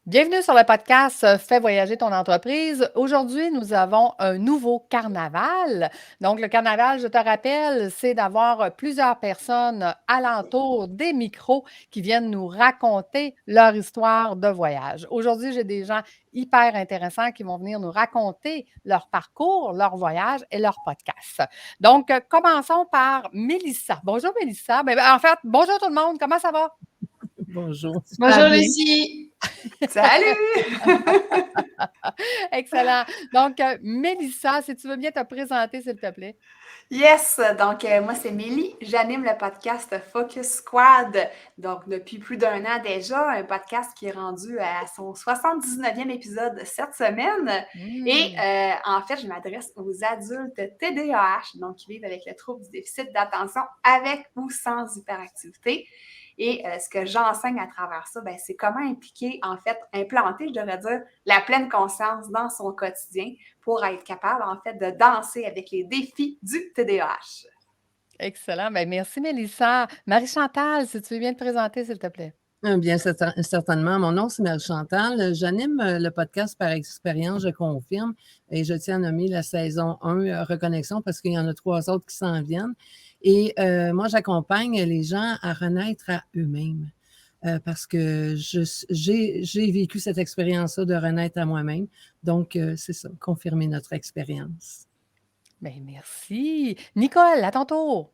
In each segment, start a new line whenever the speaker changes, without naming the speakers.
Bienvenue sur le podcast Fais voyager ton entreprise. Aujourd'hui, nous avons un nouveau carnaval. Donc, le carnaval, je te rappelle, c'est d'avoir plusieurs personnes alentour des micros qui viennent nous raconter leur histoire de voyage. Aujourd'hui, j'ai des gens hyper intéressants qui vont venir nous raconter leur parcours, leur voyage et leur podcast. Donc, commençons par Mélissa. Bonjour Mélissa. En fait, bonjour tout le monde. Comment ça va?
Bonjour, super
Bonjour
bien.
Lucie. Salut!
Excellent. Donc, Mélissa, si tu veux bien te présenter, s'il te plaît.
Yes, donc moi c'est Mélie, j'anime le podcast Focus Squad, donc depuis plus d'un an déjà, un podcast qui est rendu à son 79e épisode cette semaine. Et
Hmm.
en fait, je m'adresse aux adultes TDAH, donc qui vivent avec le trouble du déficit d'attention avec ou sans hyperactivité. Et ce que j'enseigne à travers ça, ben, c'est comment impliquer, en fait, implanter, je devrais dire, la pleine conscience dans son quotidien pour être capable, en fait, de danser avec les défis du TDAH.
Excellent. Ben, merci, Mélissa. Marie-Chantal, si tu veux bien te présenter, s'il te plaît.
Bien, certainement. Mon nom, c'est Marie-Chantal. J'anime le podcast par expérience, je confirme, et je tiens à nommer la saison 1 Reconnexion parce qu'il y en a 3 autres qui s'en viennent. Et moi, j'accompagne les gens à renaître à eux-mêmes parce que j'ai vécu cette expérience-là de renaître à moi-même. Donc, c'est ça, confirmer notre expérience.
Ben, merci. Nicole, à ton tour.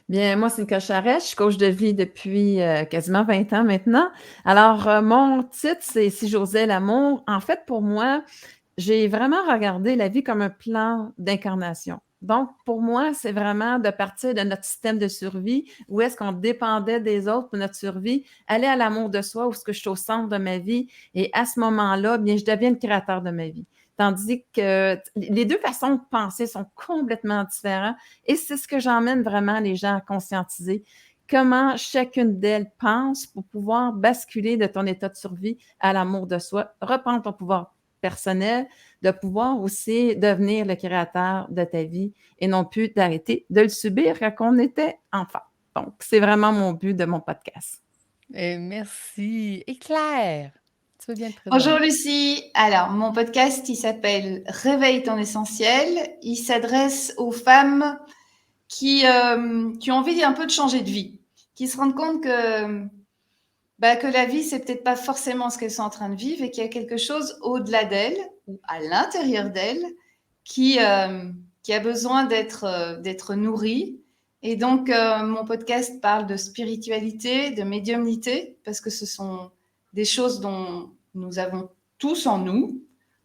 Bien, moi, c'est Nicole Charret. Je suis coach de vie depuis quasiment 20 ans maintenant. Alors, mon titre, c'est Si j'osais l'amour. En fait, pour moi, j'ai vraiment regardé la vie comme un plan d'incarnation. Donc, pour moi, c'est vraiment de partir de notre système de survie, où est-ce qu'on dépendait des autres pour notre survie, aller à l'amour de soi, où est-ce que je suis au centre de ma vie. Et à ce moment-là, bien, je deviens le créateur de ma vie. Tandis que les deux façons de penser sont complètement différentes. Et c'est ce que j'emmène vraiment les gens à conscientiser. Comment chacune d'elles pense pour pouvoir basculer de ton état de survie à l'amour de soi, reprendre ton pouvoir personnel, de pouvoir aussi devenir le créateur de ta vie et non plus d'arrêter de le subir quand on était enfant. Donc, c'est vraiment mon but de mon podcast.
Et merci. Et Claire, tu veux bien te
Bonjour
présenter?
Lucie. Alors, mon podcast, il s'appelle Réveille ton essentiel. Il s'adresse aux femmes qui ont envie un peu de changer de vie, qui se rendent compte que la vie, c'est peut-être pas forcément ce qu'elles sont en train de vivre et qu'il y a quelque chose au-delà d'elles ou à l'intérieur d'elles qui, euh, qui a besoin d'être nourri. Et donc, mon podcast parle de spiritualité, de médiumnité, parce que ce sont des choses dont nous avons tous en nous.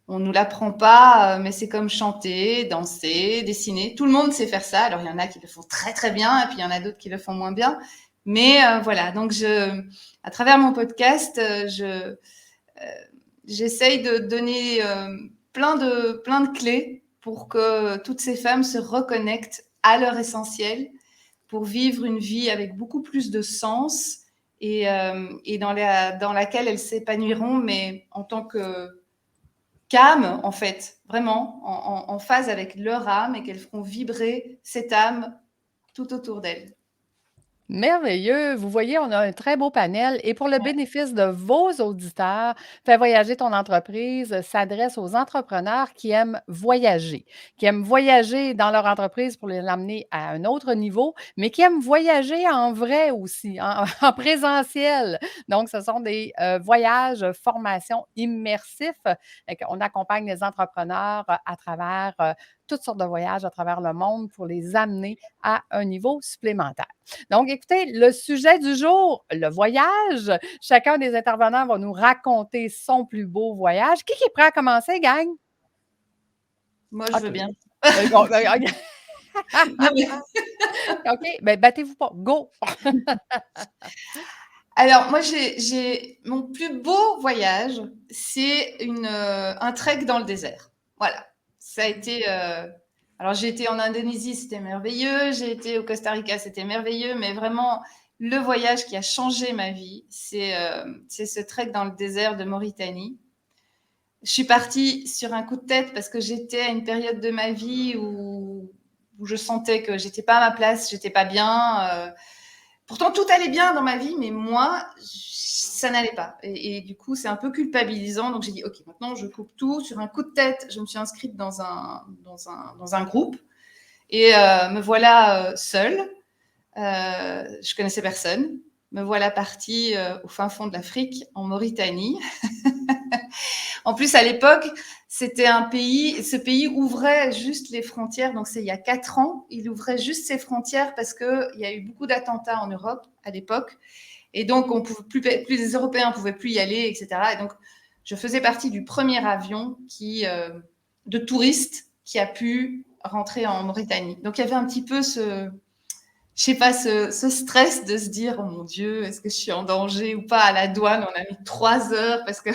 On ne nous l'apprend pas, mais c'est comme chanter, danser, dessiner. Tout le monde sait faire ça. Alors, il y en a qui le font très, très bien, et puis il y en a d'autres qui le font moins bien. Mais voilà, donc à travers mon podcast, j'essaye de donner plein de clés pour que toutes ces femmes se reconnectent à leur essentiel pour vivre une vie avec beaucoup plus de sens et dans laquelle elles s'épanouiront, mais en tant qu'âme, en fait, vraiment, en phase avec leur âme et qu'elles feront vibrer cette âme tout autour d'elles.
Merveilleux. Vous voyez, on a un très beau panel. Et pour le bénéfice de vos auditeurs, Fais voyager ton entreprise s'adresse aux entrepreneurs qui aiment voyager dans leur entreprise pour les amener à un autre niveau, mais qui aiment voyager en vrai aussi, en présentiel. Donc, ce sont des voyages, formations immersifs. On accompagne les entrepreneurs à travers toutes sortes de voyages à travers le monde pour les amener à un niveau supplémentaire. Donc, écoutez, le sujet du jour, le voyage. Chacun des intervenants va nous raconter son plus beau voyage. Qui est prêt à commencer, gang?
Moi, je veux
OK.
bien.
Bon,
Non, mais
OK, bien, battez-vous pas. Go!
alors, moi, mon plus beau voyage, c'est un trek dans le désert. Voilà. Ça a été. Alors, j'ai été en Indonésie, c'était merveilleux. J'ai été au Costa Rica, c'était merveilleux. Mais vraiment, le voyage qui a changé ma vie, c'est ce trek dans le désert de Mauritanie. Je suis partie sur un coup de tête parce que j'étais à une période de ma vie où je sentais que j'étais pas à ma place, j'étais pas bien. Pourtant, tout allait bien dans ma vie, mais moi, ça n'allait pas. Et du coup, c'est un peu culpabilisant. Donc, j'ai dit, OK, maintenant, je coupe tout. Sur un coup de tête, je me suis inscrite dans un groupe. Et me voilà seule. Je connaissais personne. Me voilà partie au fin fond de l'Afrique, en Mauritanie. En plus, à l'époque, c'était ce pays ouvrait juste les frontières. Donc, c'est il y a 4 ans. Il ouvrait juste ses frontières parce qu'il y a eu beaucoup d'attentats en Europe à l'époque. Et donc, on pouvait plus les Européens ne pouvaient plus y aller, etc. Et donc, je faisais partie du premier avion de touristes qui a pu rentrer en Mauritanie. Donc, il y avait un petit peu ce stress de se dire, oh mon Dieu, est-ce que je suis en danger ou pas à la douane? On a mis 3 heures parce que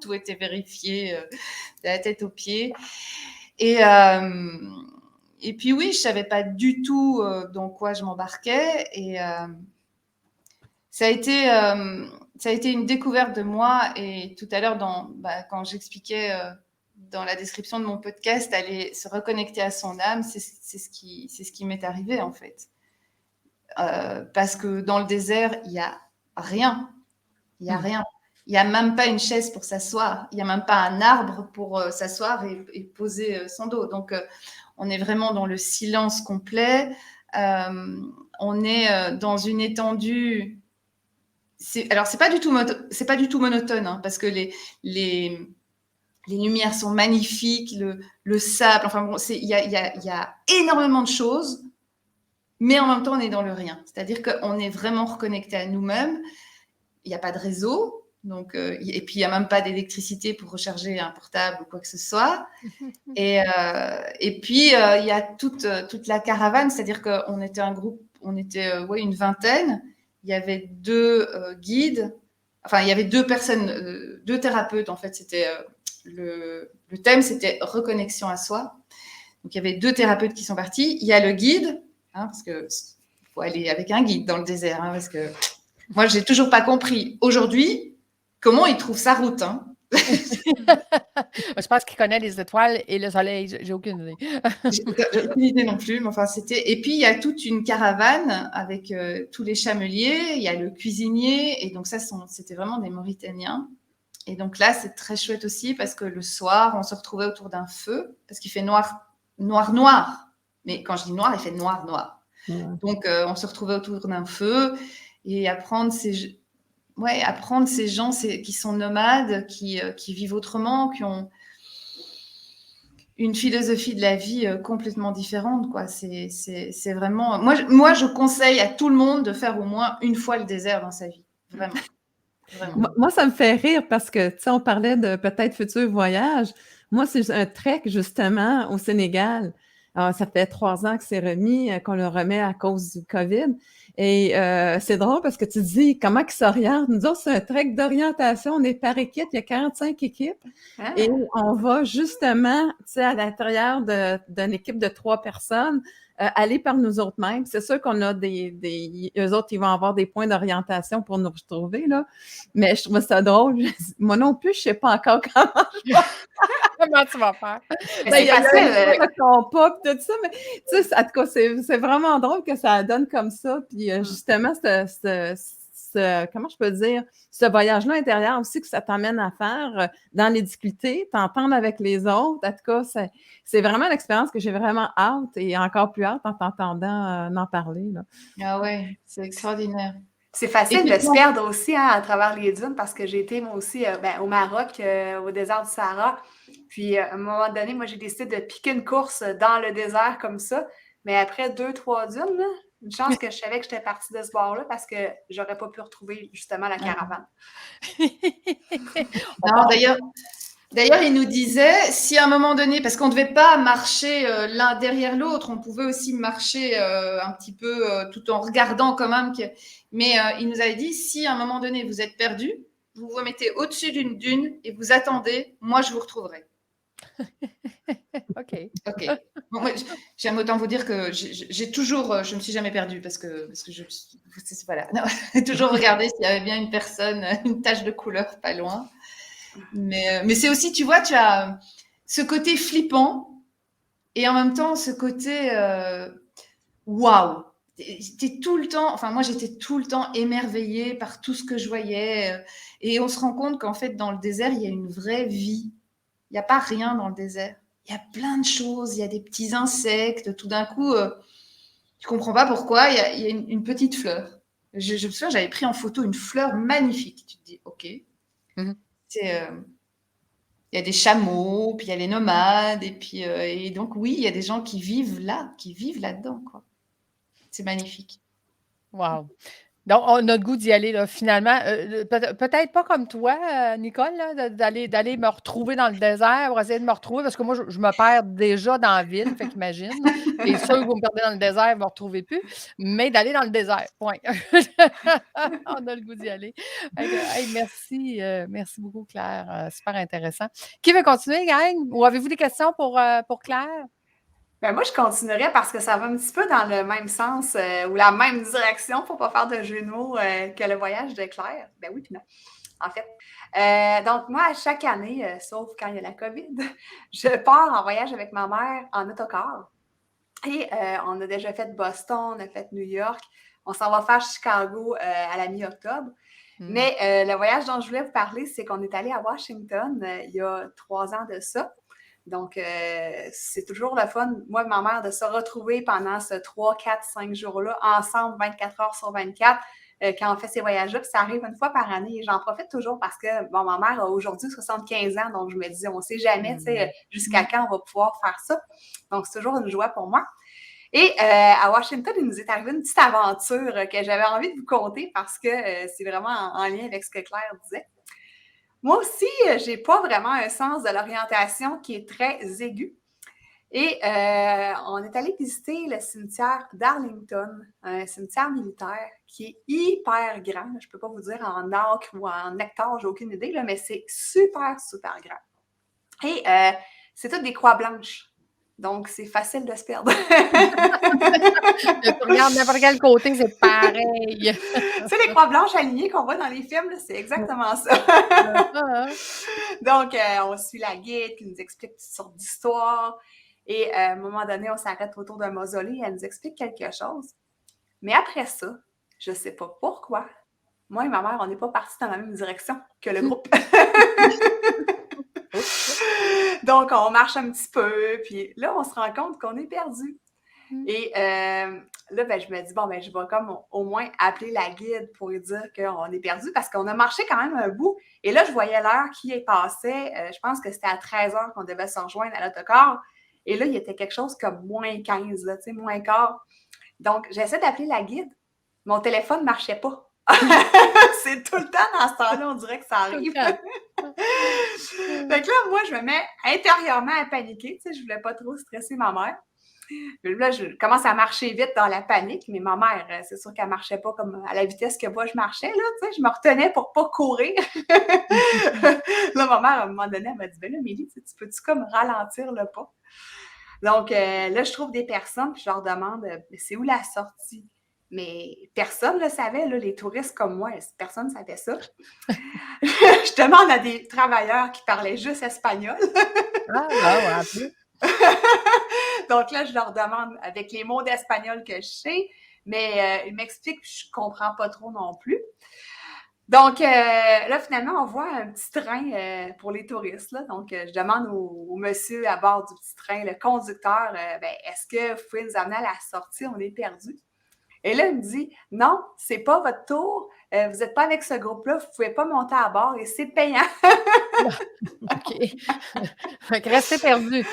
tout était vérifié de la tête aux pieds. Et puis oui, je savais pas du tout dans quoi je m'embarquais. Et ça a été une découverte de moi. Et tout à l'heure, quand j'expliquais dans la description de mon podcast, aller se reconnecter à son âme, c'est ce qui m'est arrivé en fait. Parce que dans le désert, il n'y a rien. Il n'y a rien. Il n'y a même pas une chaise pour s'asseoir. Il n'y a même pas un arbre pour s'asseoir et poser son dos. Donc, on est vraiment dans le silence complet. On est dans une étendue. Alors, c'est pas du tout monotone, hein, parce que les lumières sont magnifiques, le sable. Enfin bon, il y a énormément de choses. Mais en même temps, on est dans le rien. C'est-à-dire qu'on est vraiment reconnecté à nous-mêmes. Il n'y a pas de réseau. Donc, et puis, il n'y a même pas d'électricité pour recharger un portable ou quoi que ce soit. Et puis, il y a toute la caravane. C'est-à-dire qu'on était un groupe, on était une vingtaine. Il y avait 2 guides. Enfin, il y avait 2 personnes, 2 thérapeutes. En fait, c'était le thème, c'était reconnexion à soi. Donc, il y avait 2 thérapeutes qui sont partis. Il y a le guide. Parce qu'il faut aller avec un guide dans le désert. Parce que moi, je n'ai toujours pas compris aujourd'hui comment il trouve sa route.
Je pense qu'il connaît les étoiles et le soleil. J'ai aucune idée.
J'ai aucune idée non plus. Mais enfin, c'était. Et puis, il y a toute une caravane avec tous les chameliers. Il y a le cuisinier. Et donc, ça, c'était vraiment des Mauritaniens. Et donc là, c'est très chouette aussi parce que le soir, on se retrouvait autour d'un feu parce qu'il fait noir. Mais quand je dis noir, il fait noir. Ouais. Donc, on se retrouvait autour d'un feu et apprendre ces gens qui sont nomades, qui vivent autrement, qui ont une philosophie de la vie complètement différente, quoi. C'est vraiment... Moi, je conseille à tout le monde de faire au moins une fois le désert dans sa vie. Vraiment. Vraiment.
Moi, ça me fait rire parce que, tu sais, on parlait de peut-être futur voyage. Moi, c'est un trek, justement, au Sénégal. Alors, ça fait 3 ans que c'est remis, qu'on le remet à cause du COVID. Et c'est drôle parce que tu dis, comment ils s'orientent? Nous autres, c'est un trek d'orientation. On est par équipe, il y a 45 équipes. Ah. Et on va justement, tu sais, à l'intérieur d'une équipe de 3 personnes, aller par nous autres mêmes. C'est sûr qu'on a eux autres, ils vont avoir des points d'orientation pour nous retrouver, là. Mais je trouve ça drôle. Moi non plus, je sais pas encore comment je vais.
Comment tu vas faire?
C'est facile. Pas, tout ça, mais tu sais, en tout cas, c'est vraiment drôle que ça donne comme ça. Puis justement, comment je peux dire, ce voyage-là intérieur aussi que ça t'amène à faire dans les difficultés, t'entendre avec les autres. En tout cas, c'est vraiment l'expérience que j'ai vraiment hâte et encore plus hâte en t'entendant en parler, là.
Ah ouais, c'est extraordinaire.
C'est facile de se perdre aussi à travers les dunes parce que j'ai été moi aussi au Maroc, au désert du Sahara. Puis à un moment donné, moi j'ai décidé de piquer une course dans le désert comme ça. Mais après 2-3 dunes, là, une chance que je savais que j'étais partie de ce bord-là parce que j'aurais pas pu retrouver justement la caravane.
D'ailleurs, il nous disait, si à un moment donné, parce qu'on ne devait pas marcher l'un derrière l'autre, on pouvait aussi marcher un petit peu tout en regardant quand même. Mais il nous avait dit, si à un moment donné vous êtes perdu, vous vous mettez au-dessus d'une dune et vous attendez, moi je vous retrouverai.
OK.
Bon, moi, j'aime autant vous dire que j'ai toujours, je ne me suis jamais perdue parce que voilà, j'ai toujours regardé s'il y avait bien une personne, une tache de couleur pas loin. Mais c'est aussi, tu vois, tu as ce côté flippant et en même temps ce côté waouh. t'es tout le temps, enfin moi j'étais tout le temps émerveillée par tout ce que je voyais. Et on se rend compte qu'en fait dans le désert, il y a une vraie vie. Il n'y a pas rien dans le désert. Il y a plein de choses, il y a des petits insectes. Tout d'un coup, tu comprends pas pourquoi, il y a une petite fleur. Je me souviens, j'avais pris en photo une fleur magnifique. Tu te dis, ok,
Mhm.
c'est... il y a des chameaux, puis il y a les nomades, et puis et donc oui, il y a des gens qui vivent là, qui vivent là-dedans, quoi. C'est magnifique.
Wow! Donc, on a le goût d'y aller, là, finalement. Peut-être pas comme toi, Nicole, là, d'aller me retrouver dans le désert pour essayer de me retrouver, parce que moi, je me perds déjà dans la ville, fait qu'imagine. C'est sûr que vous me perdez dans le désert, vous ne me retrouvez plus, mais d'aller dans le désert, point. On a le goût d'y aller. Fait que, hey, merci beaucoup, Claire. Super intéressant. Qui veut continuer, gang? Ou avez-vous des questions pour Claire?
Ben moi, je continuerais parce que ça va un petit peu dans le même sens ou la même direction pour ne pas faire de jeu de mots que le voyage de Claire. Ben oui, puis non, en fait. Donc, moi, chaque année, sauf quand il y a la COVID, je pars en voyage avec ma mère en autocar. Et on a déjà fait Boston, on a fait New York. On s'en va faire Chicago à la mi-octobre. Mais le voyage dont je voulais vous parler, c'est qu'on est allé à Washington il y a 3 ans de ça. Donc, c'est toujours le fun, moi et ma mère, de se retrouver pendant ce 3, 4, 5 jours-là, ensemble, 24 heures sur 24, quand on fait ces voyages-là. Puis ça arrive une fois par année. Et j'en profite toujours parce que, bon, ma mère a aujourd'hui 75 ans, donc je me dis, on ne sait jamais, tu sais, jusqu'à quand on va pouvoir faire ça. Donc, c'est toujours une joie pour moi. Et à Washington, il nous est arrivé une petite aventure que j'avais envie de vous conter parce que c'est vraiment en lien avec ce que Claire disait. Moi aussi, je n'ai pas vraiment un sens de l'orientation qui est très aigu. Et on est allé visiter le cimetière d'Arlington, un cimetière militaire qui est hyper grand. Je ne peux pas vous dire en acre ou en hectare, j'ai aucune idée, là, mais c'est super, super grand. Et c'est toutes des croix blanches. Donc, c'est facile de se perdre.
Tu regardes n'importe quel côté, c'est pareil.
Tu sais, les croix blanches alignées qu'on voit dans les films, là, c'est exactement ça. Donc, on suit la guide qui nous explique toutes sortes d'histoires. Et à un moment donné, on s'arrête autour d'un mausolée et elle nous explique quelque chose. Mais après ça, je ne sais pas pourquoi, moi et ma mère, on n'est pas partis dans la même direction que le groupe. Donc, on marche un petit peu, puis là, on se rend compte qu'on est perdu. Et là, ben, je me dis, bon, ben, je vais comme au moins appeler la guide pour lui dire qu'on est perdu parce qu'on a marché quand même un bout. Et là, je voyais l'heure qui est passée. Je pense que c'était à 13h qu'on devait se rejoindre à l'autocar. Et là, il était quelque chose comme moins 15, là, tu sais, moins quart. Donc, j'essaie d'appeler la guide. Mon téléphone ne marchait pas. C'est tout le temps dans ce temps-là, on dirait que ça arrive. Fait que là, moi, je me mets intérieurement à paniquer. Tu sais, je ne voulais pas trop stresser ma mère. Là, je commence à marcher vite dans la panique, mais ma mère, c'est sûr qu'elle ne marchait pas comme à la vitesse que moi je marchais. Là, tu sais, je me retenais pour ne pas courir. Là, ma mère, à un moment donné, elle m'a dit, ben là, Mélie, tu peux-tu comme ralentir le pas? Donc, là, je trouve des personnes, puis je leur demande, c'est où la sortie? Mais personne ne le savait, là, les touristes comme moi, personne ne savait ça. Je demande à des travailleurs qui parlaient juste espagnol.
Ah, ouais,
Donc là, je leur demande avec les mots d'espagnol que je sais, mais ils m'expliquent que je ne comprends pas trop non plus. Donc là, finalement, on voit un petit train pour les touristes. Là. Donc, je demande au monsieur à bord du petit train, le conducteur, est-ce que vous pouvez nous amener à la sortie? On est perdus. Et là, il me dit, non, c'est pas votre tour. Vous n'êtes pas avec ce groupe-là. Vous ne pouvez pas monter à bord et c'est payant.
OK. Fait que restez perdus.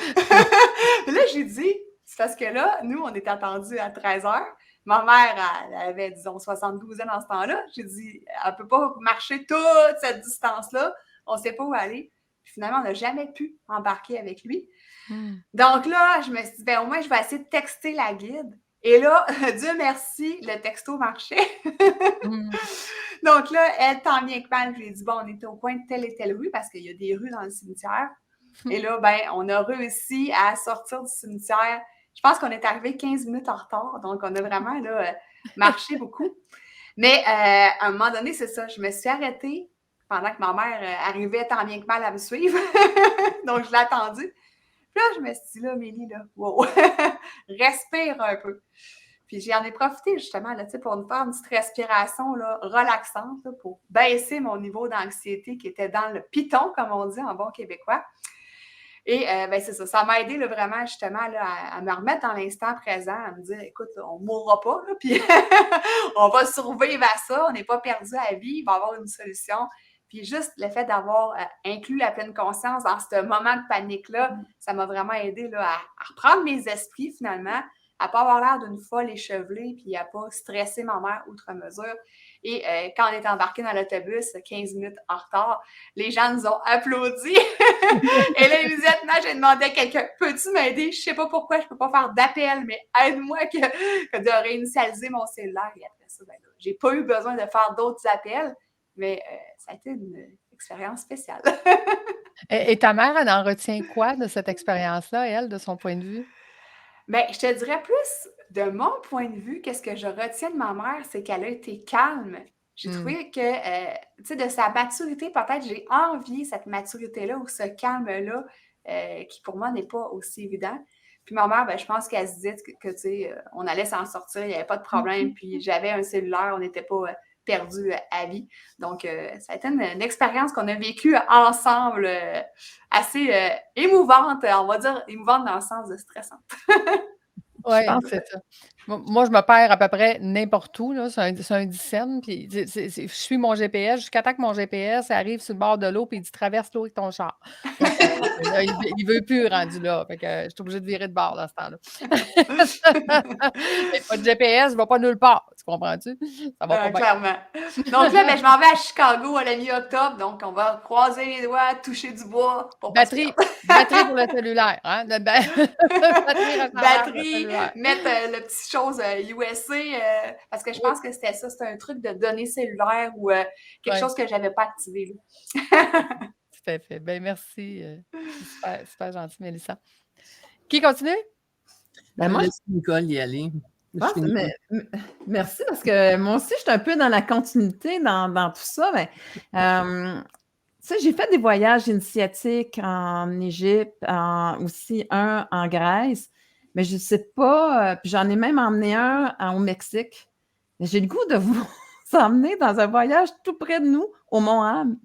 Là, j'ai dit, c'est parce que là, nous, on était attendus à 13h. Ma mère, elle avait, disons, 72 ans dans ce temps-là. J'ai dit, elle ne peut pas marcher toute cette distance-là. On ne sait pas où aller. Puis finalement, on n'a jamais pu embarquer avec lui. Donc là, je me suis dit, ben au moins, je vais essayer de texter la guide. Et là, Dieu merci, le texto marchait. Donc là, elle, tant bien que mal, je lui ai dit, bon, on était au coin de telle et telle rue parce qu'il y a des rues dans le cimetière. Et là, ben, on a réussi à sortir du cimetière. Je pense qu'on est arrivé 15 minutes en retard. Donc, on a vraiment là, marché beaucoup. Mais à un moment donné, c'est ça. Je me suis arrêtée pendant que ma mère arrivait tant bien que mal à me suivre. Donc, je l'ai attendue. Puis là, je me suis dit, là, Mélie, là, wow, respire un peu. Puis j'en ai profité justement là, pour me faire une petite respiration là, relaxante là, pour baisser mon niveau d'anxiété qui était dans le piton, comme on dit en bon québécois. Et ben, c'est ça, ça m'a aidé là, vraiment justement là, à me remettre dans l'instant présent, à me dire, écoute, là, on ne mourra pas, là, puis on va survivre à ça, on n'est pas perdu à la vie, il va y avoir une solution. Puis juste le fait d'avoir inclus la pleine conscience dans ce moment de panique-là, ça m'a vraiment aidé là, à reprendre mes esprits finalement, à ne pas avoir l'air d'une folle échevelée, puis à ne pas stresser ma mère outre mesure. Et quand on est embarqué dans l'autobus, 15 minutes en retard, les gens nous ont applaudi. Et là, immédiatement, j'ai demandé à quelqu'un, peux-tu m'aider? Je ne sais pas pourquoi, je ne peux pas faire d'appel, mais aide-moi que de réinitialiser mon cellulaire. Et après ça, ben, je n'ai pas eu besoin de faire d'autres appels, mais ça a été une expérience spéciale.
Et ta mère, elle en retient quoi de cette expérience-là, elle, de son point de vue?
Bien, je te dirais plus de mon point de vue, qu'est-ce que je retiens de ma mère, c'est qu'elle a été calme. J'ai trouvé que, tu sais, de sa maturité, peut-être, j'ai envié cette maturité-là ou ce calme-là, qui pour moi n'est pas aussi évident. Puis ma mère, ben, je pense qu'elle se disait que tu sais, on allait s'en sortir, il n'y avait pas de problème. Puis j'avais un cellulaire, on n'était pas perdu à vie. Donc, ça a été une expérience qu'on a vécue ensemble, assez émouvante, on va dire émouvante dans le sens de stressante.
Oui,
Je pense
c'est ça. Moi, je me perds à peu près n'importe où, là. C'est un dixaine, puis je suis mon GPS jusqu'à temps que mon GPS arrive sur le bord de l'eau, puis il dit traverse l'eau avec ton char. Donc, là, il veut plus rendu là. Fait que je suis obligée de virer de bord dans ce temps-là. Mais pas de GPS, je vais pas nulle part. Tu comprends-tu? Ça va pas bien.
Clairement. Donc là, ben, je m'en vais à Chicago à la mi-octobre, donc on va croiser les doigts, toucher du bois pour pas se
Batterie,
perdre.
batterie pour le cellulaire, hein? Batterie rechargeable pour le
Batterie,
cellulaire.
mettre le petit chose USA, parce que je pense que c'était ça, c'était un truc de données cellulaires ou quelque
Ouais.
chose que j'avais pas activé. Là.
Tout à fait. Ben merci. C'est super gentil, Mélissa. Qui continue?
Ben, moi,
Laisse Nicole y aller. Je
pense,
finis pas.
merci parce que moi aussi, je suis un peu dans la continuité dans tout ça. Mais, tu sais, j'ai fait des voyages initiatiques en Égypte, aussi un en Grèce, mais je ne sais pas, puis j'en ai même emmené un au Mexique. J'ai le goût de vous emmener dans un voyage tout près de nous, au Mont-Ham.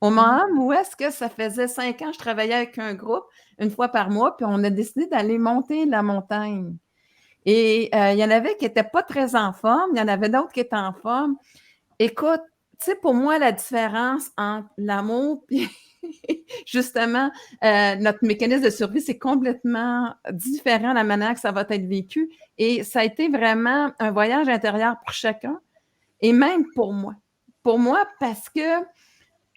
Au Mont-Ham, où est-ce que ça faisait 5 ans que je travaillais avec un groupe, une fois par mois, puis on a décidé d'aller monter la montagne. Et il y en avait qui n'étaient pas très en forme, il y en avait d'autres qui étaient en forme. Écoute, tu sais, pour moi, la différence entre l'amour et justement notre mécanisme de survie, c'est complètement différent la manière que ça va être vécu. Et ça a été vraiment un voyage intérieur pour chacun et même pour moi. Pour moi, parce que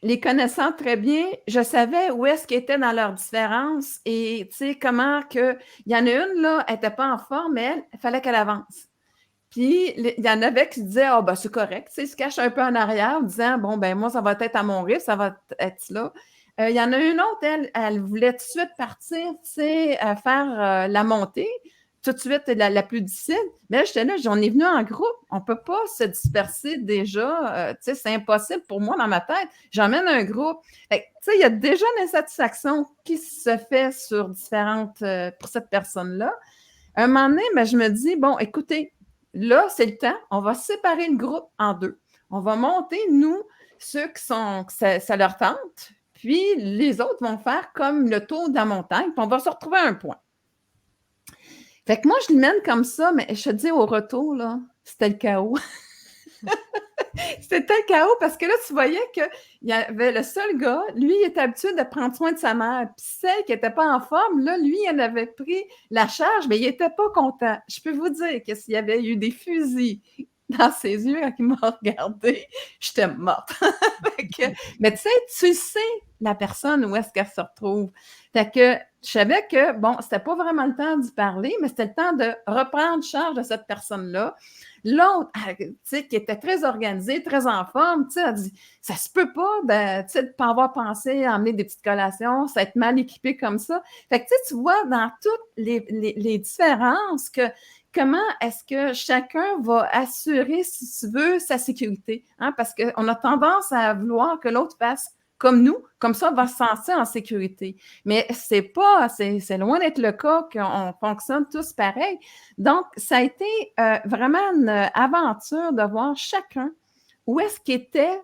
les connaissant très bien, je savais où est-ce qu'ils étaient dans leurs différences et tu sais, comment que. Il y en a une, là, elle n'était pas en forme, mais il fallait qu'elle avance. Puis, il y en avait qui se disaient, ah, ben, c'est correct, tu sais, ils se cachent un peu en arrière en disant, bon, ben, moi, ça va être à mon risque, ça va être là. Il y en a une autre, elle voulait tout de suite partir, tu sais, à faire la montée, tout de suite la plus difficile. Mais là, j'étais là, on est venu en groupe, on ne peut pas se disperser déjà, tu sais, c'est impossible pour moi dans ma tête. J'emmène un groupe. Tu sais, il y a déjà une insatisfaction qui se fait sur différentes, pour cette personne-là. À un moment donné, ben, je me dis, bon, écoutez, là, c'est le temps, on va séparer le groupe en deux. On va monter, nous, ceux qui sont, que ça leur tente, puis les autres vont faire comme le tour de la montagne, puis on va se retrouver à un point. Fait que moi, je le mène comme ça, mais je te dis, au retour, là, c'était le chaos. C'était le chaos parce que là, tu voyais qu'il y avait le seul gars, lui, il était habitué de prendre soin de sa mère. Puis celle qui n'était pas en forme, là, lui, elle avait pris la charge, mais il n'était pas content. Je peux vous dire que s'il y avait eu des fusils dans ses yeux quand il m'a regardé, j'étais morte. Mais tu sais, la personne où est-ce qu'elle se retrouve. Fait que je savais que, bon, c'était pas vraiment le temps d'y parler, mais c'était le temps de reprendre charge de cette personne-là. L'autre, tu sais, qui était très organisée, très en forme, tu sais, elle dit, ça se peut pas de ne pas avoir pensé à emmener des petites collations, ça être mal équipé comme ça. Fait que tu vois dans toutes les différences que comment est-ce que chacun va assurer, si tu veux, sa sécurité, hein, parce qu'on a tendance à vouloir que l'autre fasse comme nous. Comme ça, on va se sentir en sécurité. Mais c'est loin d'être le cas qu'on fonctionne tous pareil. Donc, ça a été vraiment une aventure de voir chacun où est-ce qu'ils étaient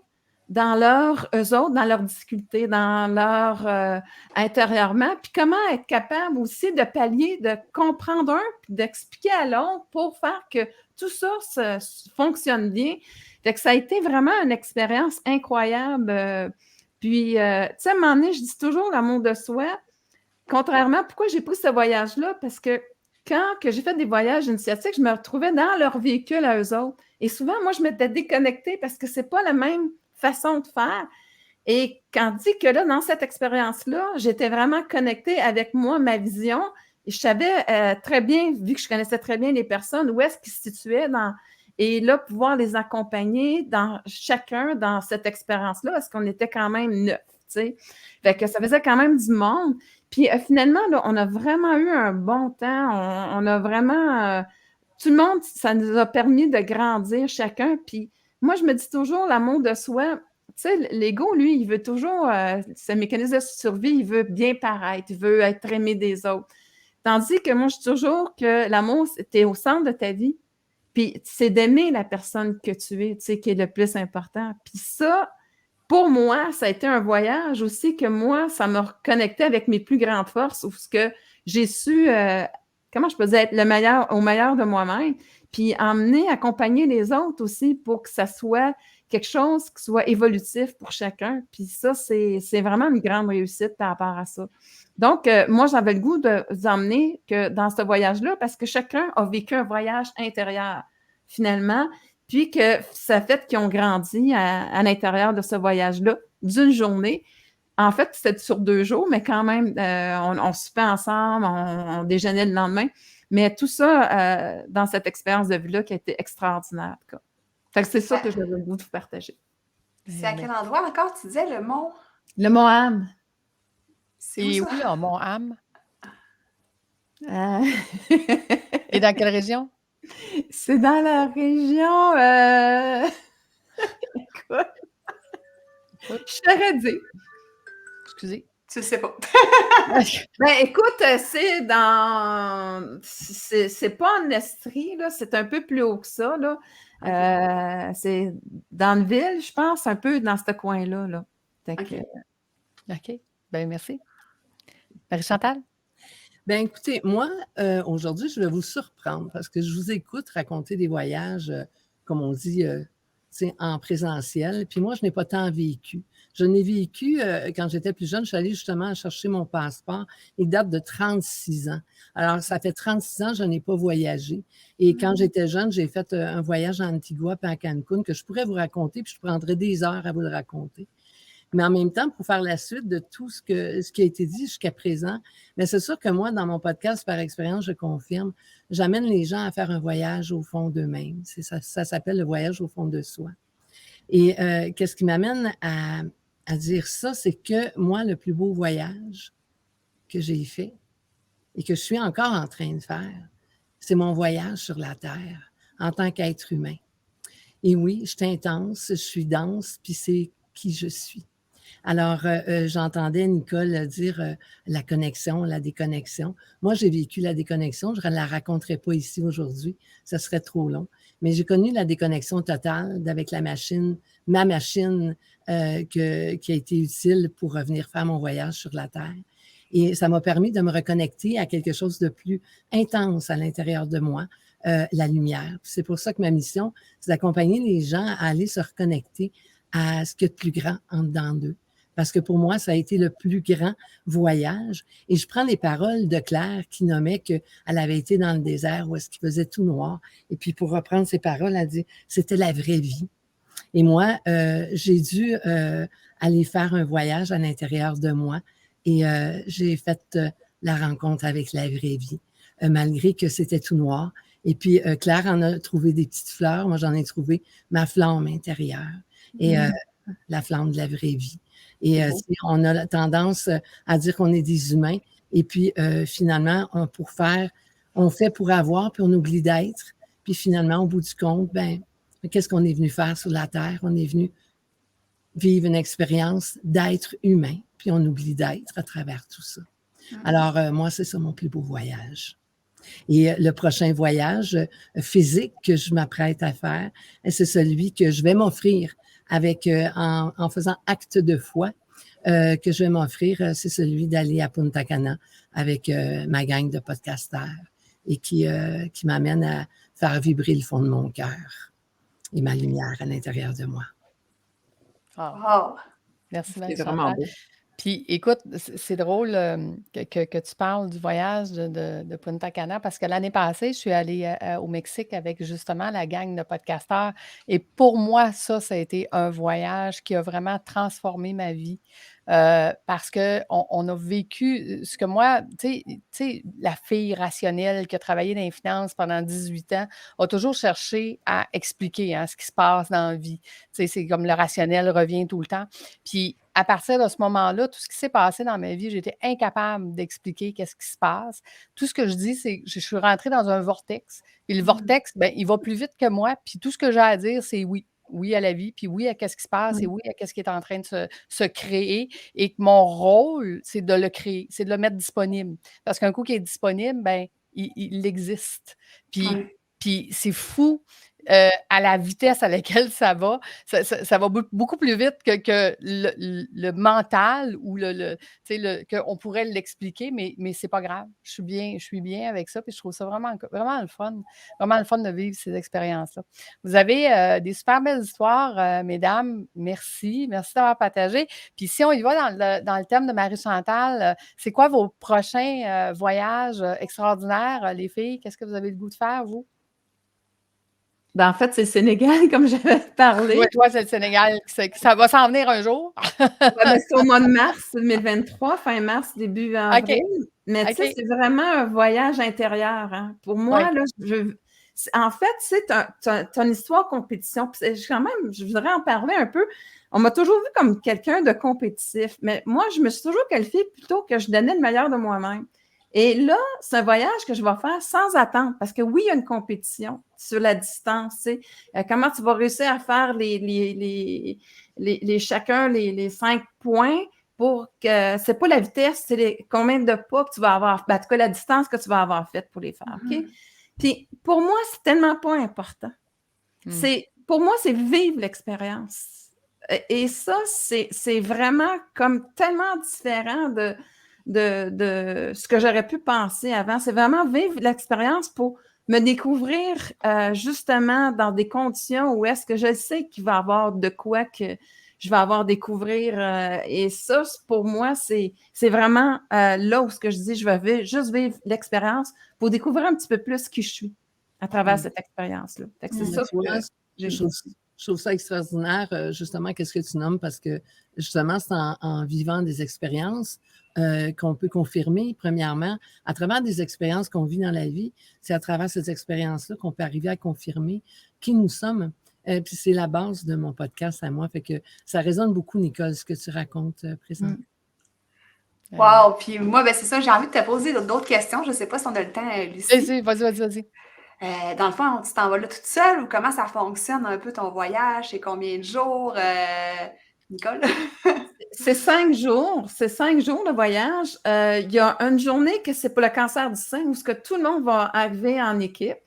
eux autres, dans leurs difficultés, dans leur intérieurement, puis comment être capable aussi de pallier, de comprendre un, puis d'expliquer à l'autre pour faire que tout ça fonctionne bien. Fait que ça a été vraiment une expérience incroyable. Puis, tu sais, à un moment donné, je dis toujours l'amour de soi. Contrairement, pourquoi j'ai pris ce voyage-là? Parce que quand j'ai fait des voyages initiatiques, je me retrouvais dans leur véhicule à eux autres. Et souvent, moi, je m'étais déconnectée parce que c'est pas la même façon de faire. Et quand dit que là, dans cette expérience-là, j'étais vraiment connectée avec moi, ma vision. Et je savais très bien, vu que je connaissais très bien les personnes, où est-ce qu'ils se situaient et là, pouvoir les accompagner chacun dans cette expérience-là, parce qu'on était quand même 9, tu sais. Fait que ça faisait quand même du monde. Puis finalement, là, on a vraiment eu un bon temps. On a vraiment... tout le monde, ça nous a permis de grandir chacun. Puis moi, je me dis toujours, l'amour de soi, tu sais, l'ego, lui, il veut toujours... ce mécanisme de survie, il veut bien paraître, il veut être aimé des autres. Tandis que moi, je dis toujours que l'amour, t'es au centre de ta vie. Puis c'est d'aimer la personne que tu es, tu sais, qui est le plus important. Puis ça, pour moi, ça a été un voyage aussi que moi, ça m'a reconnecté avec mes plus grandes forces, où ce que j'ai su, comment je peux dire, être au meilleur de moi-même, puis accompagner les autres aussi pour que ça soit quelque chose qui soit évolutif pour chacun. Puis ça, c'est vraiment une grande réussite par rapport à ça. Donc, moi, j'avais le goût de vous emmener dans ce voyage-là parce que chacun a vécu un voyage intérieur, finalement, puis que ça fait qu'ils ont grandi à l'intérieur de ce voyage-là d'une journée. En fait, c'était sur 2 jours, mais quand même, on soupait ensemble, on déjeunait le lendemain. Mais tout ça dans cette expérience de vie-là qui a été extraordinaire, en tout cas. Fait que c'est ça que j'avais le goût de vous partager.
C'est à quel endroit encore, tu disais, le mont?
Le Mont-Ham.
C'est
Et
où
où,
ça?
là, Mont-Ham?
Euh,
Et dans quelle région?
c'est dans la région... Écoute, je saurais dire.
Excusez.
Tu le sais pas.
Ben, écoute, c'est pas en Estrie, là, c'est un peu plus haut que ça, là. C'est dans le ville, je pense, un peu dans ce coin-là, là. Fait que,
OK.
OK. Bien, merci. Marie-Chantal?
Bien, écoutez, moi, aujourd'hui, je vais vous surprendre parce que je vous écoute raconter des voyages, comme on dit, tu sais, en présentiel. Puis moi, je n'ai pas tant vécu. Je n'ai vécu, quand j'étais plus jeune, je suis allée justement chercher mon passeport. Il date de 36 ans. Alors, ça fait 36 ans, je n'ai pas voyagé. Et quand j'étais jeune, j'ai fait un voyage en Antigua puis à Cancun que je pourrais vous raconter, puis je prendrais des heures à vous le raconter. Mais en même temps, pour faire la suite de tout ce qui a été dit jusqu'à présent, mais c'est sûr que moi, dans mon podcast Par expérience, je confirme, j'amène les gens à faire un voyage au fond d'eux-mêmes. Ça s'appelle le voyage au fond de soi. Et qu'est-ce qui m'amène à dire ça, c'est que moi, le plus beau voyage que j'ai fait et que je suis encore en train de faire, c'est mon voyage sur la Terre en tant qu'être humain. Et oui, je suis intense, je suis dense, puis c'est qui je suis. Alors, j'entendais Nicole dire la connexion, la déconnexion. Moi, j'ai vécu la déconnexion. Je ne la raconterai pas ici aujourd'hui. Ça serait trop long. Mais j'ai connu la déconnexion totale avec ma machine qui a été utile pour revenir faire mon voyage sur la Terre. Et ça m'a permis de me reconnecter à quelque chose de plus intense à l'intérieur de moi, la lumière. C'est pour ça que ma mission, c'est d'accompagner les gens à aller se reconnecter à ce qu'il y a de plus grand en dedans d'eux. Parce que pour moi, ça a été le plus grand voyage. Et je prends les paroles de Claire qui nommait qu'elle avait été dans le désert où est-ce qu'il faisait tout noir. Et puis pour reprendre ses paroles, elle dit « c'était la vraie vie ». Et moi, j'ai dû aller faire un voyage à l'intérieur de moi et j'ai fait la rencontre avec la vraie vie, malgré que c'était tout noir. Et puis Claire en a trouvé des petites fleurs. Moi, j'en ai trouvé ma flamme intérieure et la flamme de la vraie vie. Et on a tendance à dire qu'on est des humains et puis finalement, on fait pour avoir, puis on oublie d'être. Puis finalement, au bout du compte, ben, qu'est-ce qu'on est venu faire sur la Terre? On est venu vivre une expérience d'être humain, puis on oublie d'être à travers tout ça. Alors, moi, c'est ça mon plus beau voyage. Et le prochain voyage physique que je m'apprête à faire, c'est celui que je vais m'offrir en faisant acte de foi, que je vais m'offrir, c'est celui d'aller à Punta Cana avec ma gang de podcasteurs et qui m'amène à faire vibrer le fond de mon cœur et ma lumière à l'intérieur de moi.
Wow.
Merci,
C'est
Marie-Chantal.
vraiment beau.
Puis, écoute, c'est drôle que tu parles du voyage de Punta Cana parce que l'année passée, je suis allée au Mexique avec justement la gang de podcasteurs. Et pour moi, ça a été un voyage qui a vraiment transformé ma vie. Parce qu'on a vécu ce que moi, tu sais, la fille rationnelle qui a travaillé dans les finances pendant 18 ans a toujours cherché à expliquer ce qui se passe dans la vie. Tu sais, c'est comme le rationnel revient tout le temps. Puis, à partir de ce moment-là, tout ce qui s'est passé dans ma vie, j'étais incapable d'expliquer qu'est-ce qui se passe. Tout ce que je dis, c'est que je suis rentrée dans un vortex. Puis le vortex, ben, il va plus vite que moi. Puis tout ce que j'ai à dire, c'est oui. Oui à la vie, puis oui à qu'est-ce qui se passe, et oui à qu'est-ce qui est en train de se créer. Et que mon rôle, c'est de le créer, c'est de le mettre disponible. Parce qu'un coup qui est disponible, ben, il existe. Puis c'est fou. À la vitesse à laquelle ça va, ça va beaucoup plus vite que le mental ou qu'on pourrait l'expliquer, mais c'est pas grave. Je suis bien avec ça, puis je trouve ça vraiment le fun de vivre ces expériences-là. Vous avez des super belles histoires, mesdames. Merci d'avoir partagé. Puis si on y va dans le thème de Marie-Chantal, c'est quoi vos prochains voyages extraordinaires, les filles? Qu'est-ce que vous avez le goût de faire, vous?
Ben, en fait, c'est le Sénégal, comme j'avais parlé.
Oui, toi, c'est le Sénégal. Ça va s'en venir un jour.
C'est au mois de mars 2023, fin mars, début avril. Mais tu sais, c'est vraiment un voyage intérieur. Hein. Pour moi, là, en fait, c'est une histoire compétition. Quand même, je voudrais en parler un peu. On m'a toujours vu comme quelqu'un de compétitif, mais moi, je me suis toujours qualifiée plutôt que je donnais le meilleur de moi-même. Et là, c'est un voyage que je vais faire sans attendre, parce que oui, il y a une compétition sur la distance. Tu sais. Comment tu vas réussir à faire chacun les 5 points pour que c'est pas la vitesse, c'est combien de pas que tu vas avoir, en tout cas la distance que tu vas avoir faite pour les faire. OK? Puis pour moi, c'est tellement pas important. Pour moi, c'est vivre l'expérience. Et ça, c'est vraiment comme tellement différent de ce que j'aurais pu penser avant. C'est vraiment vivre l'expérience pour me découvrir justement dans des conditions où est-ce que je sais qu'il va y avoir de quoi que je vais avoir à découvrir. Et ça, pour moi, c'est vraiment là où ce que je dis, je vais juste vivre l'expérience pour découvrir un petit peu plus qui je suis à travers cette expérience-là. C'est ça que j'ai choisi.
Je trouve ça extraordinaire, justement, qu'est-ce que tu nommes, parce que, justement, c'est en vivant des expériences qu'on peut confirmer, premièrement, à travers des expériences qu'on vit dans la vie, c'est à travers ces expériences-là qu'on peut arriver à confirmer qui nous sommes. Puis c'est la base de mon podcast à moi, fait que ça résonne beaucoup, Nicole, ce que tu racontes présentement.
Wow! Puis moi, ben c'est ça, j'ai envie de te poser d'autres questions. Je ne sais pas si on a le temps, Lucie.
Vas-y.
Dans le fond, tu t'en vas là toute seule ou comment ça fonctionne un peu ton voyage? C'est combien de jours? Nicole?
C'est 5 jours. C'est 5 jours de voyage. Il y a une journée que c'est pour le cancer du sein où ce que tout le monde va arriver en équipe.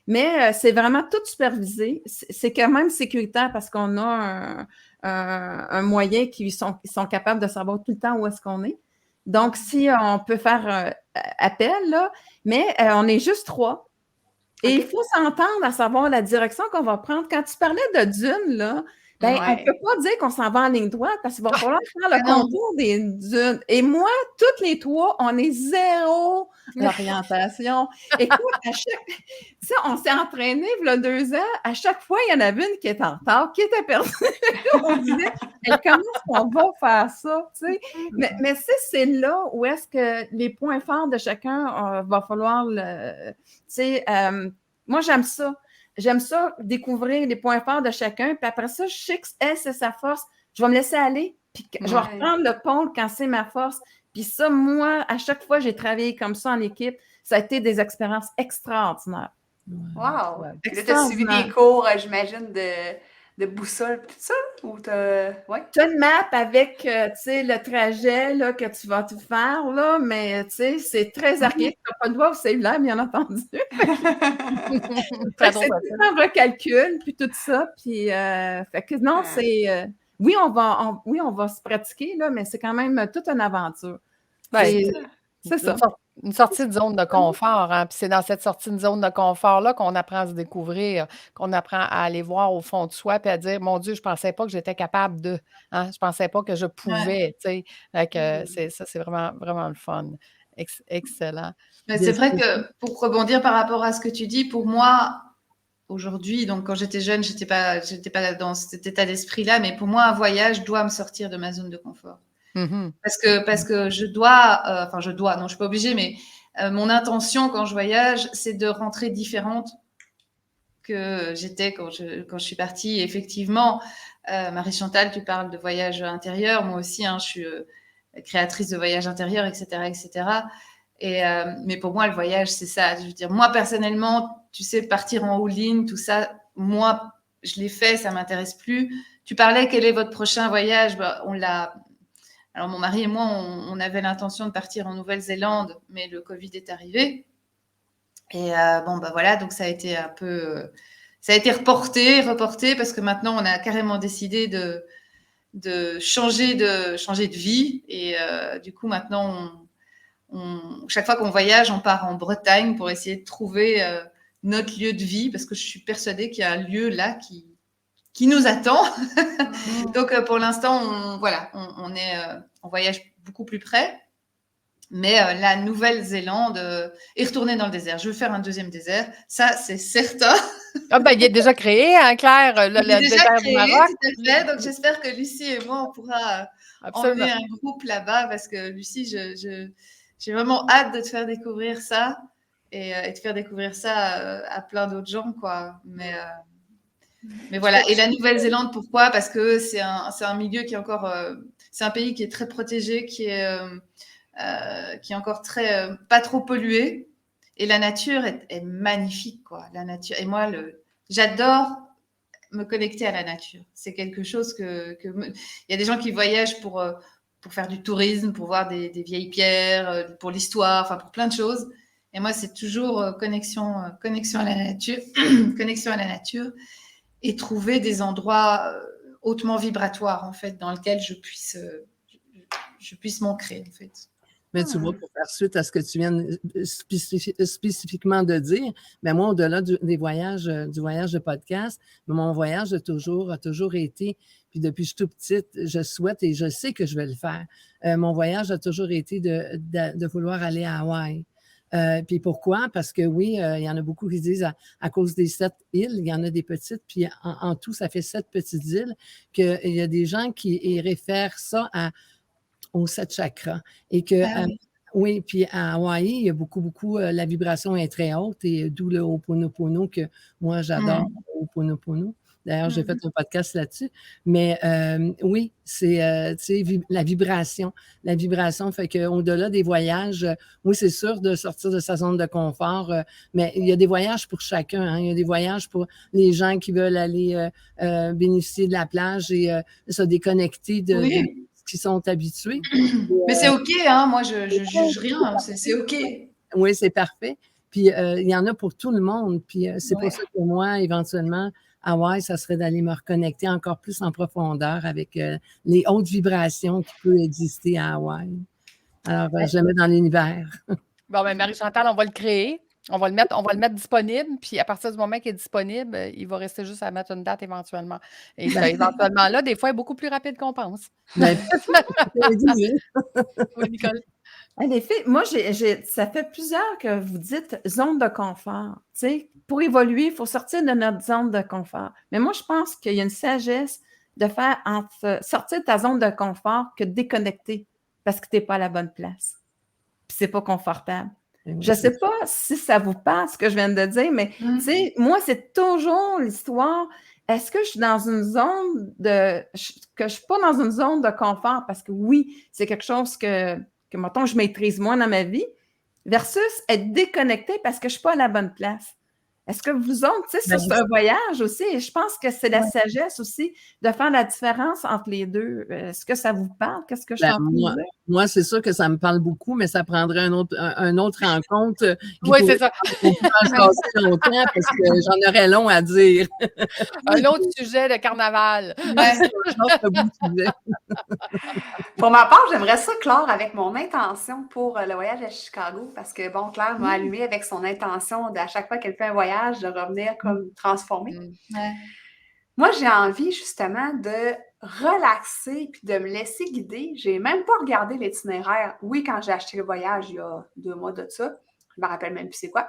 Mais c'est vraiment tout supervisé. C'est quand même sécuritaire parce qu'on a un moyen qui sont capables de savoir tout le temps où est-ce qu'on est. Donc, si on peut faire appel, là, mais on est juste 3. Et il faut s'entendre à savoir la direction qu'on va prendre. Quand tu parlais de dunes, là, ben, on ne peut pas dire qu'on s'en va en ligne droite parce qu'il va falloir faire le contour des dunes. Et moi, toutes les 3, on est zéro orientation. Écoute, on s'est entraîné il y a 2 ans. À chaque fois, il y en avait une qui était en retard, qui était perdue. On disait, comment est-ce qu'on va faire ça? Tu sais? Mais c'est là où est-ce que les points forts de chacun va falloir moi, j'aime ça. J'aime ça, découvrir les points forts de chacun. Puis après ça, je sais que c'est sa force. Je vais me laisser aller. Puis je vais reprendre le pôle quand c'est ma force. Puis ça, moi, à chaque fois, j'ai travaillé comme ça en équipe. Ça a été des expériences extraordinaires.
Wow! Puis là, tu as suivi des cours, j'imagine, de boussole, tout ça? Ou ouais?
Tu as une map avec, tu sais, le trajet là, que tu vas tout faire, là, mais tu sais, c'est très archaïque. Tu n'as pas de voix au cellulaire, bien entendu.
Très
C'est
drôle.
tout un recalcul, puis tout ça. Puis, fait que non, c'est... oui, on va se pratiquer, là, mais c'est quand même toute une aventure.
Ben,
C'est ça.
Une sortie de zone de confort, hein. Puis c'est dans cette sortie de zone de confort-là qu'on apprend à se découvrir, qu'on apprend à aller voir au fond de soi, puis à dire, mon Dieu, je pensais pas que j'étais capable de, hein, je pensais pas que je pouvais, tu sais. Fait que c'est vraiment, vraiment le fun. Excellent.
Mais c'est vrai que pour rebondir par rapport à ce que tu dis, pour moi, aujourd'hui, donc quand j'étais jeune, j'étais pas dans cet état d'esprit-là, mais pour moi, un voyage doit me sortir de ma zone de confort.
Mhm.
Parce que je dois, non, je suis pas obligée, mais mon intention quand je voyage, c'est de rentrer différente que j'étais quand je suis partie. Et effectivement, Marie-Chantal, tu parles de voyage intérieur, moi aussi, hein, je suis créatrice de voyage intérieur, etc., etc. Mais pour moi, le voyage, c'est ça. Je veux dire, moi personnellement, tu sais, partir en all-in, tout ça, moi, je l'ai fait, ça m'intéresse plus. Tu parlais, quel est votre prochain voyage? Bah, alors, mon mari et moi, on avait l'intention de partir en Nouvelle-Zélande, mais le Covid est arrivé. Et bon, bah voilà, donc ça a été un peu... ça a été reporté, parce que maintenant, on a carrément décidé de changer de vie. Et du coup, maintenant, chaque fois qu'on voyage, on part en Bretagne pour essayer de trouver notre lieu de vie, parce que je suis persuadée qu'il y a un lieu là qui nous attend. Donc, pour l'instant, on est en voyage beaucoup plus près. Mais la Nouvelle-Zélande est retournée dans le désert. Je veux faire un deuxième désert. Ça, c'est certain.
Ah ben, il est déjà créé, hein, Claire,
Il est
le
déjà
désert du
créé,
Maroc.
tout à fait. Donc, j'espère que Lucie et moi, on pourra
Absolument.
emmener un groupe là-bas, parce que Lucie, j'ai vraiment hâte de te faire découvrir ça et de faire découvrir ça à plein d'autres gens, quoi. Mais voilà. Et la Nouvelle-Zélande, pourquoi? Parce que c'est un milieu qui est encore... c'est un pays qui est très protégé, qui est encore très... pas trop pollué. Et la nature est magnifique, quoi. La nature. Et moi, j'adore me connecter à la nature. C'est quelque chose il y a des gens qui voyagent pour faire du tourisme, pour voir des vieilles pierres, pour l'histoire, enfin pour plein de choses. Et moi, c'est toujours connexion à la nature, connexion à la nature, et trouver des endroits hautement vibratoires, en fait, dans lesquels je puisse m'ancrer, en fait.
Mais tu vois, pour faire suite à ce que tu viens spécifiquement de dire, mais moi, au-delà du voyage de podcast, mon voyage a toujours été, puis depuis que je suis toute petite, je souhaite et je sais que je vais le faire. Mon voyage a toujours été de vouloir aller à Hawaï. Puis pourquoi? Parce que oui, il y en a beaucoup qui disent à cause des 7 îles, il y en a des petites, puis en tout, ça fait 7 petites îles, qu'il y a des gens qui réfèrent ça aux 7 chakras. Et que, oui, puis à Hawaï, il y a beaucoup, la vibration est très haute, et d'où le Ho'oponopono que moi, j'adore, Ho'oponopono. D'ailleurs, j'ai fait un podcast là-dessus. Mais oui, c'est la vibration. La vibration fait qu'au-delà des voyages, oui, c'est sûr de sortir de sa zone de confort, mais il y a des voyages pour chacun. Hein. Il y a des voyages pour les gens qui veulent aller bénéficier de la plage et se déconnecter de qui sont habitués.
Mais c'est OK, hein? Moi, je juge rien. C'est OK.
Oui, c'est parfait. Puis, il y en a pour tout le monde. Puis, c'est pour ça que moi, éventuellement, Hawaï, ça serait d'aller me reconnecter encore plus en profondeur avec les hautes vibrations qui peuvent exister à Hawaï. Alors, je le mets dans l'univers.
Bon, ben Marie-Chantal, on va le créer. On va le mettre disponible, puis à partir du moment qu'il est disponible, il va rester juste à mettre une date éventuellement. Et éventuellement, là, des fois, il est beaucoup plus rapide qu'on pense.
Ben,
oui, Nicole.
Les filles, moi, ça fait plusieurs que vous dites zone de confort. Tu sais, pour évoluer, il faut sortir de notre zone de confort. Mais moi, je pense qu'il y a une sagesse de faire sortir de ta zone de confort que de déconnecter parce que tu n'es pas à la bonne place. Puis c'est pas confortable. Je ne sais pas si ça vous parle, ce que je viens de dire, mais tu sais, moi, c'est toujours l'histoire. Est-ce que je suis dans une zone que je ne suis pas dans une zone de confort? Parce que oui, c'est quelque chose que mettons, je maîtrise moins dans ma vie, versus être déconnectée parce que je ne suis pas à la bonne place. Est-ce que vous autres, tu sais, ça,
Ben,
c'est un voyage aussi, et je pense que c'est la
Ouais.
sagesse aussi de faire la différence entre les deux. Est-ce que ça vous parle? Qu'est-ce que je suis
Ben,
en train de dire?
moi, c'est sûr que ça me parle beaucoup, mais ça prendrait un autre rencontre qui
Oui, c'est
pourrait
ça.
qu'on pourrait en jaser longtemps parce que j'en aurais long à dire.
Un autre sujet de carnaval.
Ouais.
C'est un autre beau sujet.
Pour ma part, j'aimerais ça clore avec mon intention pour le voyage à Chicago parce que, bon, Claire m'a allumé avec son intention d'à chaque fois qu'elle fait un voyage, de revenir comme transformée.
Mm.
Ouais.
Moi, j'ai envie justement de relaxer puis de me laisser guider. J'ai même pas regardé l'itinéraire. Oui, quand j'ai acheté le voyage il y a 2 mois de ça, je me rappelle même plus c'est quoi.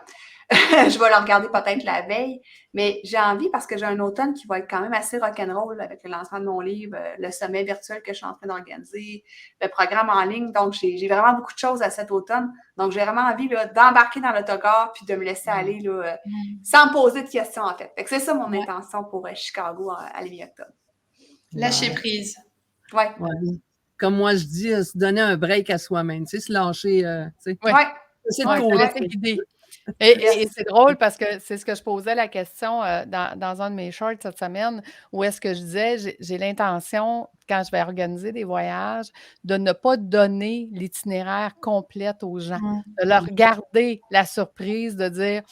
Je vais le regarder peut-être la veille, mais j'ai envie parce que j'ai un automne qui va être quand même assez rock'n'roll avec le lancement de mon livre, le sommet virtuel que je suis en train d'organiser, le programme en ligne. Donc, j'ai vraiment beaucoup de choses à cet automne. Donc, j'ai vraiment envie là, d'embarquer dans l'autocar puis de me laisser aller là, sans me poser de questions, en fait. Fait que c'est ça mon
Ouais.
intention pour Chicago à la mi-octobre.
Lâcher prise.
Ouais.
Ouais. Comme moi, je dis, se donner un break à soi-même, tu sais, se lâcher, tu sais,
Ouais.
Ouais.
laisser de
Ouais, se
côté.
laisser guider. Et
Yes.
c'est drôle parce que c'est ce que je posais la question dans un de mes shorts cette semaine, où est-ce que je disais, j'ai l'intention, quand je vais organiser des voyages, de ne pas donner l'itinéraire complète aux gens, de leur garder la surprise, de dire,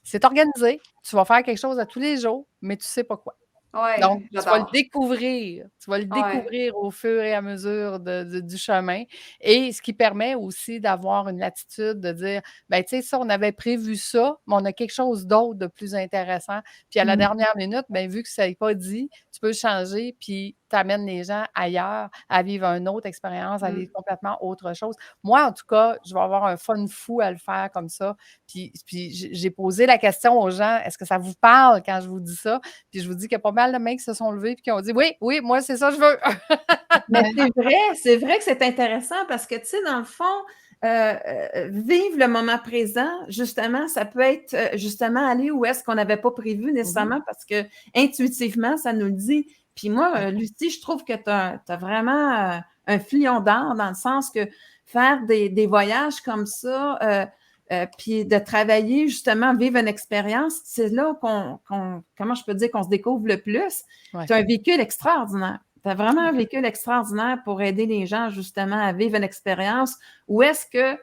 c'est organisé, tu vas faire quelque chose à tous les jours, mais tu sais pas quoi.
Ouais,
Donc, tu vas le
j'adore.
découvrir. Tu vas le
Ouais.
découvrir au fur et à mesure du chemin. Et ce qui permet aussi d'avoir une latitude de dire, ben, tu sais, ça, on avait prévu ça, mais on a quelque chose d'autre de plus intéressant. Puis à la dernière minute, ben, vu que ça n'est pas dit, tu peux changer, puis tu amènes les gens ailleurs à vivre une autre expérience, à vivre complètement autre chose. Moi, en tout cas, je vais avoir un fun fou à le faire comme ça. Puis j'ai posé la question aux gens, est-ce que ça vous parle quand je vous dis ça? Puis je vous dis qu'il y a pas mal de mecs qui se sont levés et qui ont dit oui, oui, moi, c'est ça que je veux.
Mais c'est vrai que c'est intéressant parce que, tu sais, dans le fond, vivre le moment présent, justement, ça peut être justement aller où est-ce qu'on n'avait pas prévu nécessairement parce que intuitivement, ça nous le dit. Puis moi, Lucie, je trouve que tu as vraiment un filion d'art dans le sens que faire des voyages comme ça, puis de travailler justement, vivre une expérience, c'est là comment je peux dire, qu'on se découvre le plus.
Ouais.
Tu as un véhicule extraordinaire. Tu as vraiment un véhicule extraordinaire pour aider les gens justement à vivre une expérience où est-ce que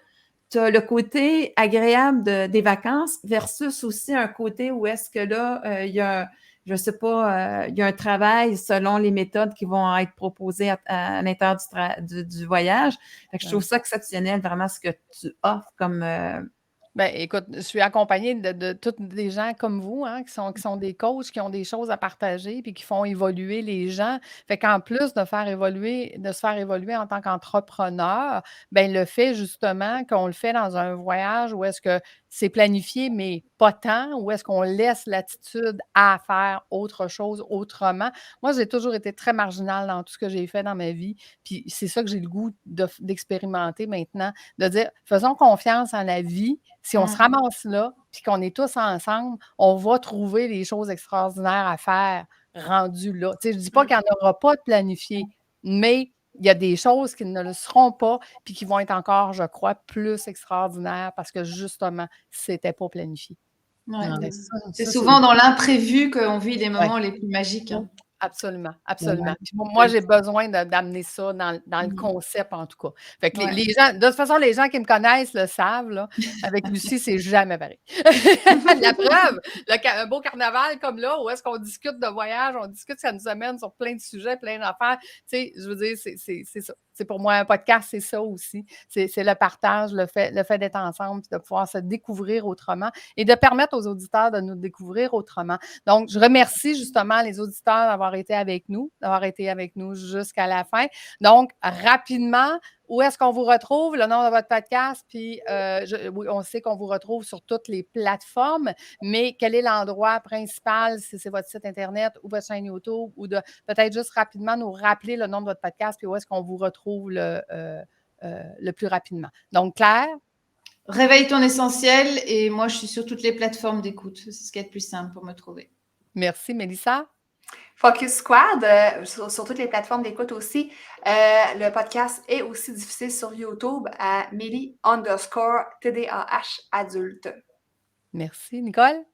tu as le côté agréable des vacances versus aussi un côté où est-ce que là, il y a, je sais pas, il y a un travail selon les méthodes qui vont être proposées à l'intérieur du voyage. Fait que je trouve ça exceptionnel, vraiment, ce que tu offres comme...
Ben, écoute, je suis accompagnée de tous des gens comme vous, hein, qui sont des coachs, qui ont des choses à partager, puis qui font évoluer les gens. Fait qu'en plus de se faire évoluer en tant qu'entrepreneur, ben, le fait justement qu'on le fait dans un voyage où est-ce que c'est planifié, mais pas tant, où est-ce qu'on laisse l'attitude à faire autre chose autrement. Moi, j'ai toujours été très marginale dans tout ce que j'ai fait dans ma vie, puis c'est ça que j'ai le goût d'expérimenter maintenant, de dire, faisons confiance en la vie. Si on se ramasse là, puis qu'on est tous ensemble, on va trouver des choses extraordinaires à faire rendues là. Tu sais, je ne dis pas qu'il n'y en aura pas de planifié, mais il y a des choses qui ne le seront pas, puis qui vont être encore, je crois, plus extraordinaires parce que justement, ce n'était pas planifié.
Ouais.
Ah,
C'est
ça,
souvent dans l'imprévu qu'on vit les moments
Ouais.
les plus magiques. Hein.
Absolument, absolument.
Ouais.
Puis moi, j'ai besoin d'amener ça dans le concept, en tout cas. Fait que
Ouais.
les gens, de toute façon, les gens qui me connaissent le savent, là, avec Lucie, c'est jamais pareil. La preuve, un beau carnaval comme là, où est-ce qu'on discute de voyage, on discute, ça nous amène sur plein de sujets, plein d'affaires. Tu sais, je veux dire, c'est ça. C'est pour moi, un podcast, c'est ça aussi. C'est le partage, le fait d'être ensemble, puis de pouvoir se découvrir autrement et de permettre aux auditeurs de nous découvrir autrement. Donc, je remercie justement les auditeurs d'avoir été avec nous jusqu'à la fin. Donc, rapidement, où est-ce qu'on vous retrouve? Le nom de votre podcast, puis oui, on sait qu'on vous retrouve sur toutes les plateformes, mais quel est l'endroit principal, si c'est votre site Internet ou votre chaîne YouTube, ou de peut-être juste rapidement nous rappeler le nom de votre podcast, puis où est-ce qu'on vous retrouve le plus rapidement. Donc, Claire?
Réveille ton essentiel et moi, je suis sur toutes les plateformes d'écoute. C'est ce qui est le plus simple pour me trouver.
Merci, Mélissa.
Focus Squad, sur toutes les plateformes d'écoute aussi. Le podcast est aussi diffusé sur YouTube à Mélie_TDAH adulte.
Merci, Nicole.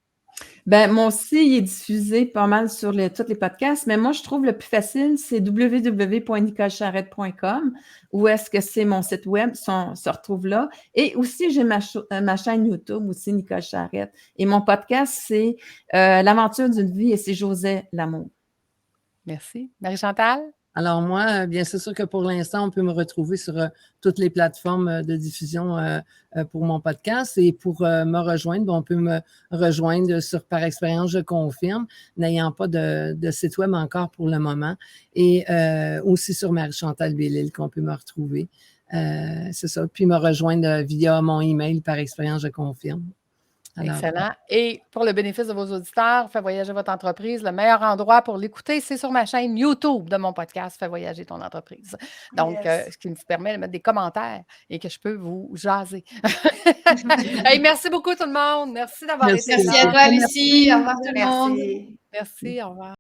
Ben, moi aussi, il est diffusé pas mal sur tous les podcasts, mais moi, je trouve le plus facile, c'est www.nicolecharrette.com, où est-ce que c'est mon site web, se retrouve là. Et aussi, j'ai ma chaîne YouTube aussi, Nicole Charrette. Et mon podcast, c'est L'aventure d'une vie et c'est José Lamour.
Merci. Marie-Chantal?
Alors moi, bien c'est sûr que pour l'instant, on peut me retrouver sur toutes les plateformes de diffusion pour mon podcast. Et pour me rejoindre, on peut me rejoindre sur Par expérience, je confirme, n'ayant pas de site web encore pour le moment. Et aussi sur Marie-Chantal Bellil qu'on peut me retrouver. C'est ça. Puis me rejoindre via mon email Par expérience, je confirme. Alors,
excellent. Et pour le bénéfice de vos auditeurs, Fais voyager votre entreprise, le meilleur endroit pour l'écouter, c'est sur ma chaîne YouTube de mon podcast Fais voyager ton entreprise. Donc, ce qui me permet de mettre des commentaires et que je peux vous jaser. Hey, merci beaucoup tout le monde. Merci d'avoir été
Merci
là.
à toi, Lucie. Au revoir tout le monde.
Merci.
Merci, au revoir.